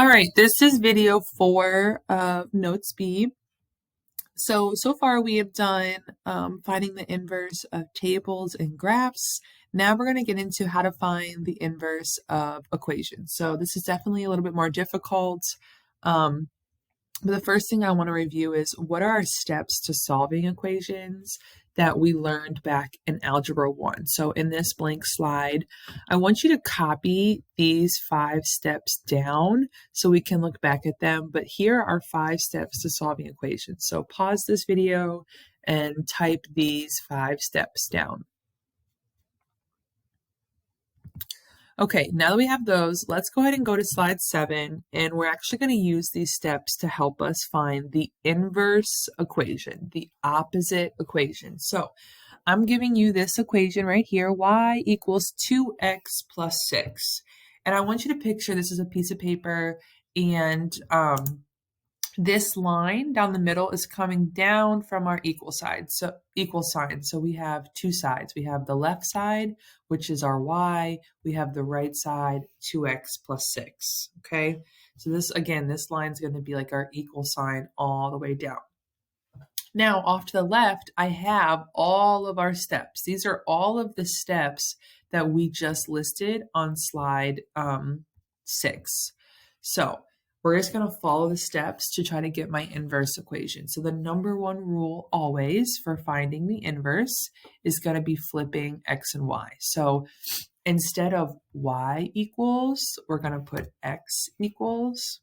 All right, this is video 4 of Notes B. So far we have done finding the inverse of tables and graphs. Now we're going to get into how to find the inverse of equations. So this is definitely a little bit more difficult. But the first thing I want to review is what are our steps to solving equations that we learned back in Algebra 1. So in this blank slide, I want you to copy these 5 steps down so we can look back at them. But here are 5 steps to solving equations. So pause this video and type these 5 steps down. Okay, now that we have those, let's go ahead and go to slide 7, and we're actually going to use these steps to help us find the inverse equation, the opposite equation. So I'm giving you this equation right here, y equals 2x plus 6. And I want you to picture this as a piece of paper, and this line down the middle is coming down from our equal sign. So we have 2 sides. We have the left side, which is our y. We have the right side, 2x plus 6. Okay. So this line is going to be like our equal sign all the way down. Now off to the left, I have all of our steps. These are all of the steps that we just listed on slide 6. So we're just going to follow the steps to try to get my inverse equation. So the number 1 rule always for finding the inverse is going to be flipping x and y. So instead of y equals, we're going to put x equals.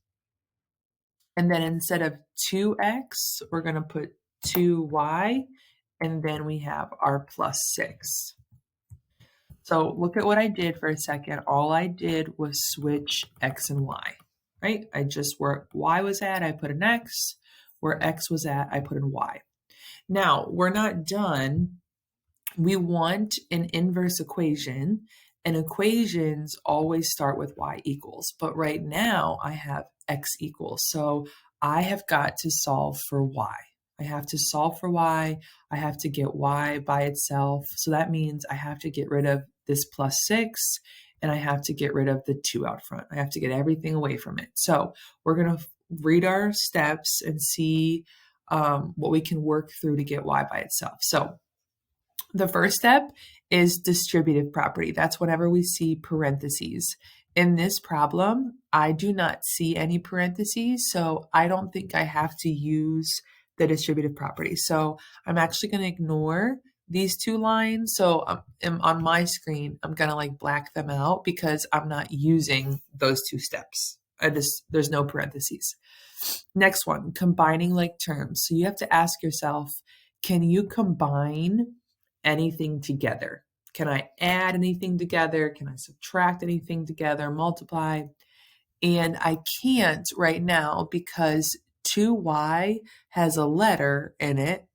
And then instead of 2x, we're going to put 2y. And then we have our plus 6. So look at what I did for a second. All I did was switch x and y. Right? I just, where y was at, I put an x. Where x was at, I put an y. Now, we're not done. We want an inverse equation, and equations always start with y equals. But right now, I have x equals. So I have got to solve for y. I have to solve for y. I have to get y by itself. So that means I have to get rid of this plus 6. And I have to get rid of the 2 out front. I have to get everything away from it. So we're going to read our steps and see what we can work through to get y by itself. So the first step is distributive property. That's whenever we see parentheses. In this problem, I do not see any parentheses, so I don't think I have to use the distributive property. So I'm actually going to ignore these 2 lines. So on my screen, I'm going to like black them out because I'm not using those 2 steps. There's no parentheses. Next one, combining like terms. So you have to ask yourself, can you combine anything together? Can I add anything together? Can I subtract anything together, multiply? And I can't right now because 2y has a letter in it,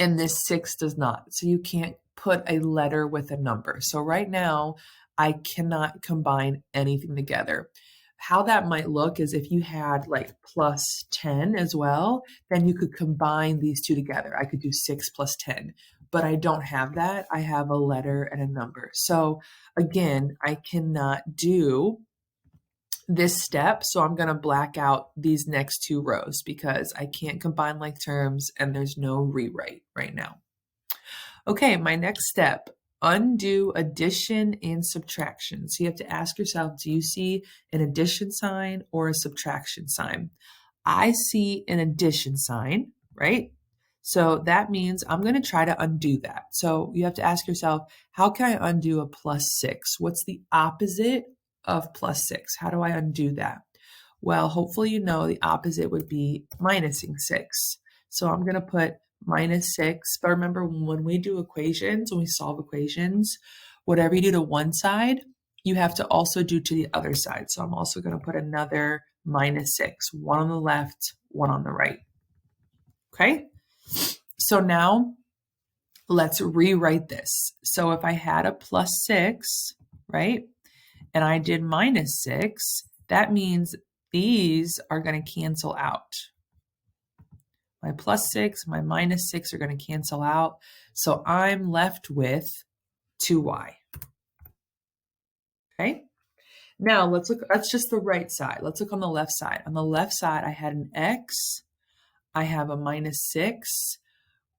and this 6 does not. So you can't put a letter with a number. So right now, I cannot combine anything together. How that might look is if you had like plus 10 as well, then you could combine these 2 together. I could do 6 plus 10, but I don't have that. I have a letter and a number. So again, I cannot do this step, so I'm going to black out these next 2 rows because I can't combine like terms and there's no rewrite right now. Okay, my next step, undo addition and subtraction. So you have to ask yourself, do you see an addition sign or a subtraction sign? I see an addition sign, right? So that means I'm going to try to undo that. So you have to ask yourself, how can I undo a plus 6? What's the opposite of plus 6? How do I undo that? Well, hopefully you know the opposite would be minusing 6. So I'm going to put minus 6. But remember, when we do equations, when we solve equations, whatever you do to one side, you have to also do to the other side. So I'm also going to put another minus 6, 1 on the left, 1 on the right. Okay? So now let's rewrite this. So if I had a plus 6, right? And I did minus 6, that means these are going to cancel out. My plus 6, my minus 6 are going to cancel out. So I'm left with 2y. Okay? Now let's look, that's just the right side. Let's look on the left side. On the left side, I had an x, I have a -6.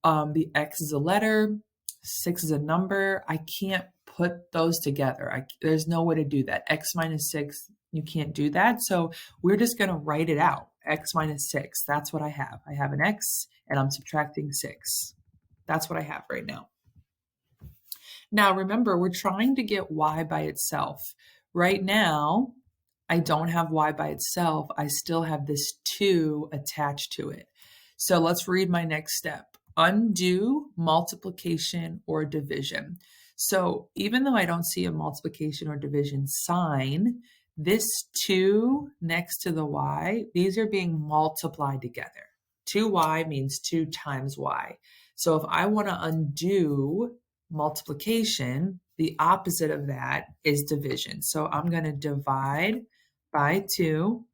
The x is a letter, 6 is a number. I can't put those together. There's no way to do that. X -6, you can't do that. So we're just going to write it out. X -6, that's what I have. I have an x and I'm subtracting 6. That's what I have right now. Now remember, we're trying to get y by itself. Right now, I don't have y by itself. I still have this 2 attached to it. So let's read my next step. Undo multiplication or division. So even though I don't see a multiplication or division sign, this 2 next to the y, these are being multiplied together. 2y means 2 times y. So if I want to undo multiplication, the opposite of that is division. So I'm going to divide by 2.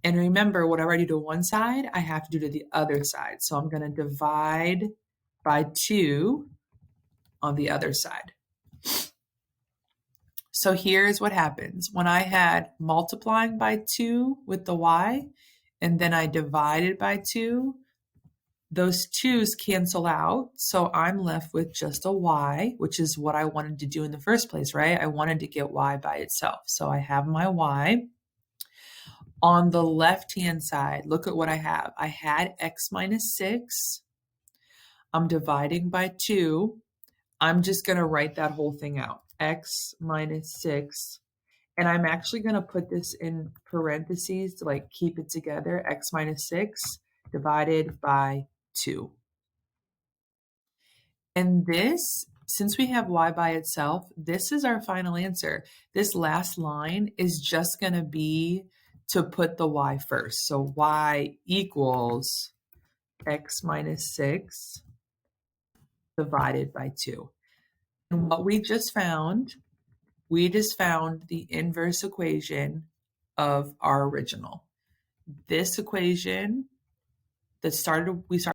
And remember, whatever I do to one side, I have to do to the other side. So I'm going to divide by 2 on the other side. So here's what happens. When I had multiplying by 2 with the y, and then I divided by 2, those 2's cancel out. So I'm left with just a y, which is what I wanted to do in the first place, right? I wanted to get y by itself. So I have my y. On the left-hand side, look at what I have. I had x -6. I'm dividing by 2. I'm just going to write that whole thing out. X -6. And I'm actually going to put this in parentheses to like keep it together. X -6 divided by 2. And this, since we have y by itself, this is our final answer. This last line is just going to be to put the y first. So y equals x -6 divided by 2. And what we just found the inverse equation of our original. This equation that we started